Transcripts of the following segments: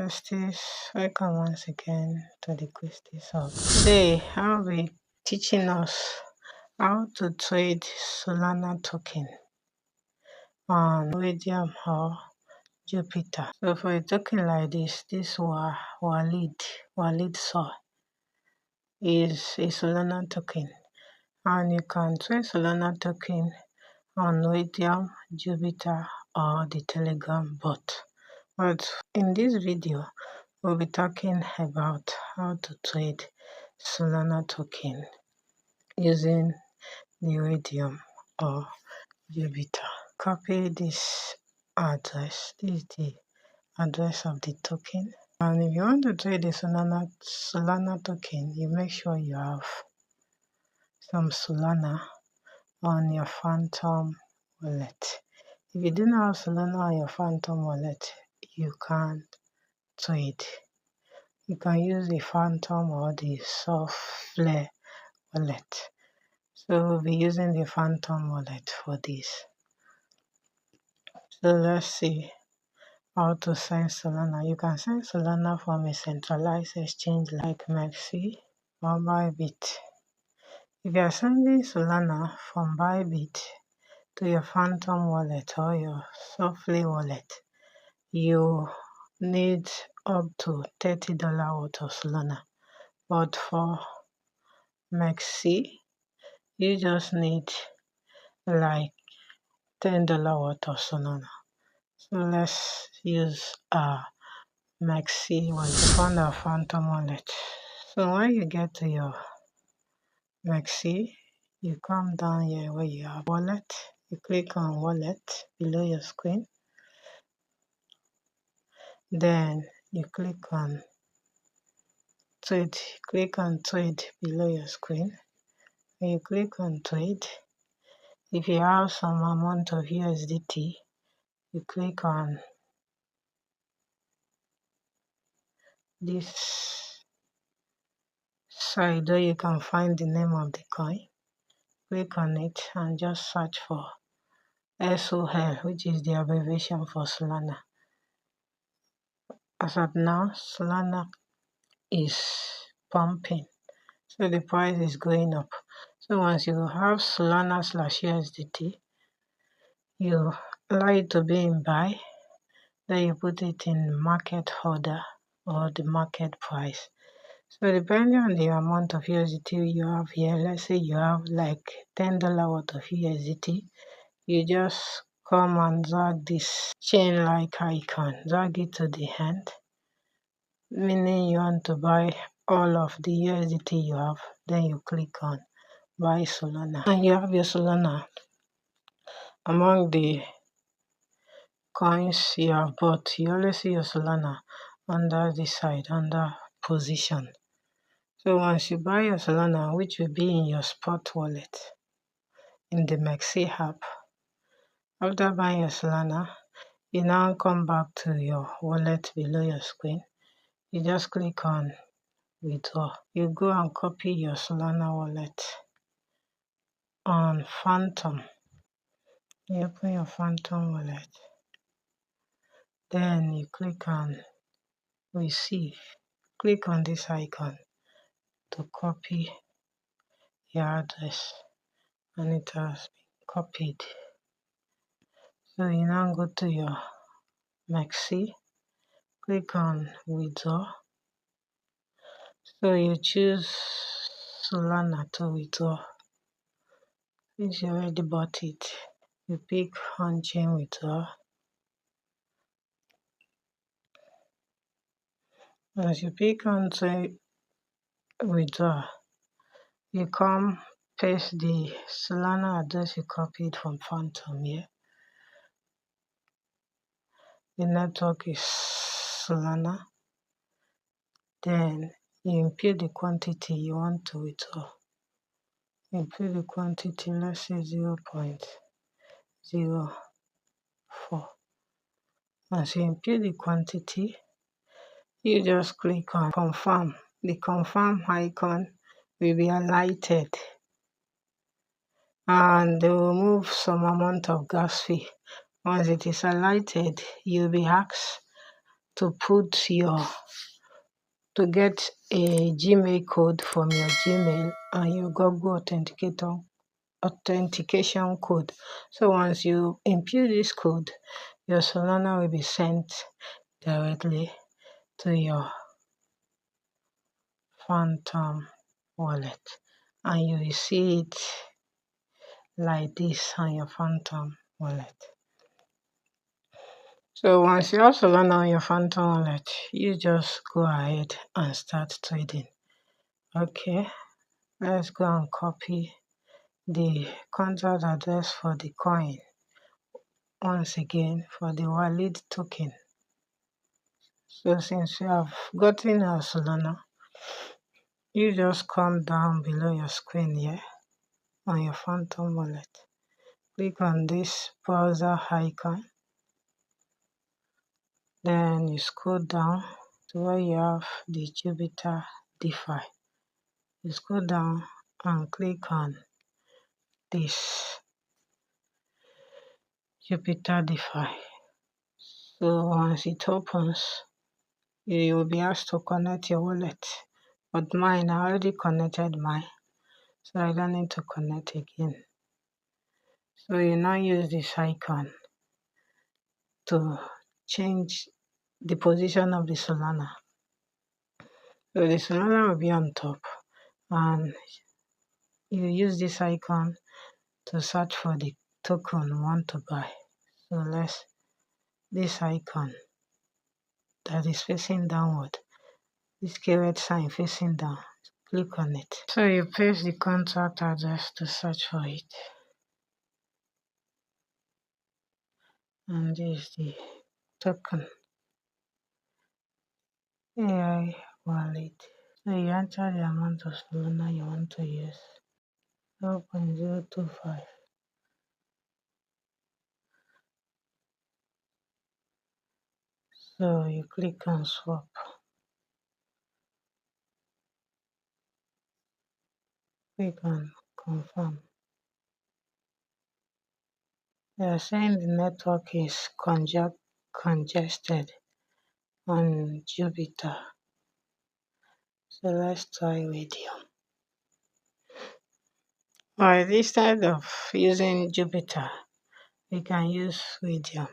Christies, welcome once again to the Christies Hub. Today I'll be teaching us how to trade Solana token on Raydium or Jupiter. So for a token like this Walid Saw is a Solana token, and you can trade Solana token on Raydium, Jupiter, or the Telegram bot. But in this video, we'll be talking about how to trade Solana token using the Raydium or Jupiter. Copy this address. This is the address of the token. And if you want to trade the Solana token, you make sure you have some Solana on your Phantom wallet. If you do not have Solana on your Phantom wallet, you can't trade. You can use the Phantom or the Softflare wallet. So we'll be using the Phantom wallet for this. So let's see how to send Solana. You can send Solana from a centralized exchange like Maxi or Bybit. If you are sending Solana from Bybit to your Phantom wallet or your Softflare wallet, you need up to $30 worth of Solana. But for Maxi, you just need like $10 worth of Solana. So let's use Maxi wallet. Found our Phantom wallet. So when you get to your Maxi, you come down here where you have wallet. You click on wallet below your screen. Then you click on trade. Click on trade below your screen. When you click on trade, if you have some amount of USDT, you click on this side where you can find the name of the coin. Click on it and just search for SOL, which is the abbreviation for Solana. As of now, Solana is pumping, so the price is going up. So once you have Solana /USDT, you allow it to be in buy, then you put it in market order or the market price. So depending on the amount of USDT you have here, let's say you have like $10 worth of USDT, you just come and drag this chain-like icon, drag it to the end, meaning you want to buy all of the USDT you have, then you click on buy Solana, and you have your Solana. Among the coins you have bought, you always see your Solana under the side, under position. So once you buy your Solana, which will be in your spot wallet in the Maxi app, after buying your Solana, you now come back to your wallet below your screen. You just click on withdraw. You go and copy your Solana wallet on Phantom. You open your Phantom wallet. Then you click on receive. Click on this icon to copy your address, and it has been copied. So you now go to your Maxi, click on withdraw. So you choose Solana to withdraw. Since you already bought it, you pick on-chain withdraw. As you pick on-chain withdraw, you come paste the Solana address you copied from Phantom here. The network is Solana. Then you input the quantity you want to withdraw. Input the quantity, let's say 0.04. As you input the quantity, you just click on confirm. The confirm icon will be highlighted, and they will remove some amount of gas fee. Once it is highlighted, you'll be asked to put to get a Gmail code from your Gmail and your Google authentication code. So once you input this code, your Solana will be sent directly to your Phantom wallet, and you will see it like this on your Phantom wallet. So once you have Solana on your Phantom wallet, you just go ahead and start trading. Okay, let's go and copy the contract address for the coin once again for the wallet token. So since you have gotten a Solana, you just come down below your screen here on your Phantom wallet. Click on this browser icon. Then you scroll down to where you have the Jupiter Defi. You scroll down and click on this Jupiter Defi. So once it opens, you will be asked to connect your wallet. But mine, I already connected mine, so I don't need to connect again. So you now use this icon to change the position of the Solana. So the Solana will be on top, and you use this icon to search for the token you want to buy. So this icon that is facing downward, this caret sign facing down, click on it. So you paste the contract address to search for it. And this is the token AI wallet. So you enter the amount of Solana you want to use, 0.025. So you click on swap. Click on confirm. They are saying the network is congested on Jupiter. So let's try raydium. But instead of using Jupiter, we can use raydium.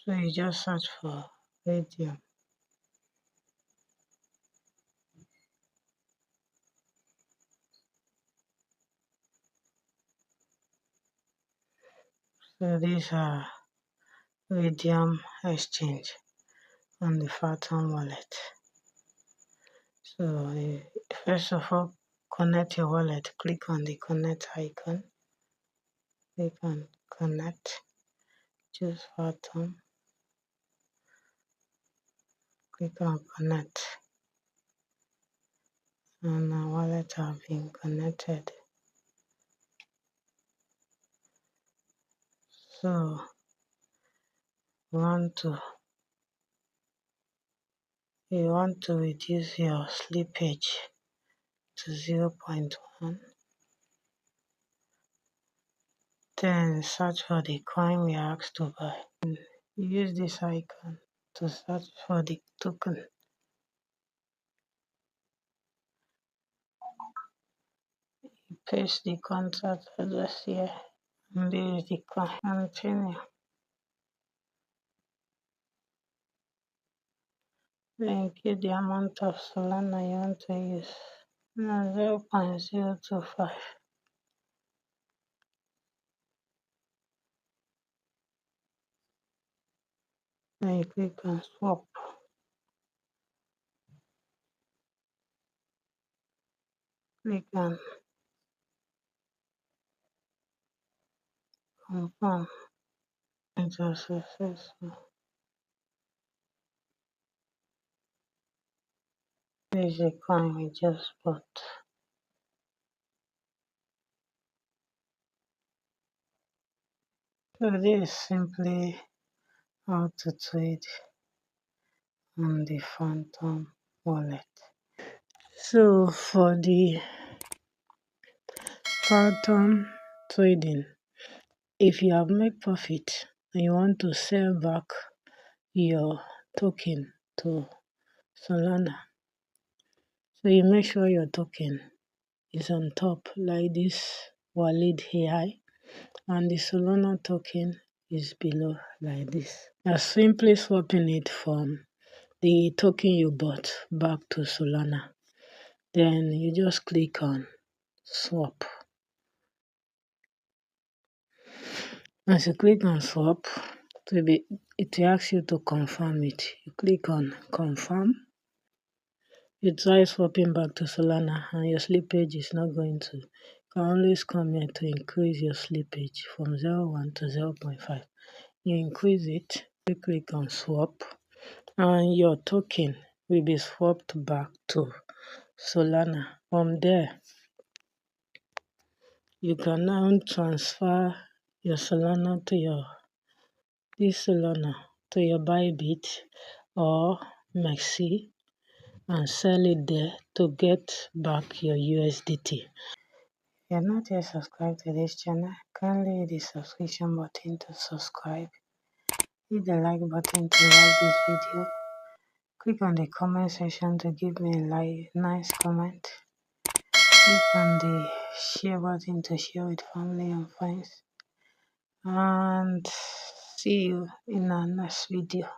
So you just search for raydium. So these are raydium exchange on the Phantom wallet. So first of all, connect your wallet. Click on the connect icon. Click on connect. Choose Phantom. Click on connect. And our wallet have been connected. So you want to reduce your slippage to 0.1. Then search for the coin we are asked to buy. Use this icon to search for the token. Paste the contract address here, and this is the coin. Continue. Then give the amount of Solana you want to use. Now 0.025. Then you click on swap. Click on confirm. It was successful. This is the coin we just bought. So this is simply how to trade on the Phantom wallet. So for the Phantom trading, if you have made profit and you want to sell back your token to Solana. So you make sure your token is on top like this Walid AI, and the Solana token is below like this. You're simply swapping it from the token you bought back to Solana. Then you just click on swap. As you click on swap, it will ask you to confirm it. You click on confirm. You try swapping back to Solana and your slippage is not going to. You can always come here to increase your slippage from 0.1 to 0.5. You increase it, you click on swap, and your token will be swapped back to Solana. From there, you can now transfer your Solana to your Bybit or Maxi and sell it there to get back your USDT. If you're not yet subscribed to this channel, kindly hit the subscription button to subscribe. Hit the like button to like this video. Click on the comment section to give me a nice comment. Click on the share button to share with family and friends. And see you in our next video.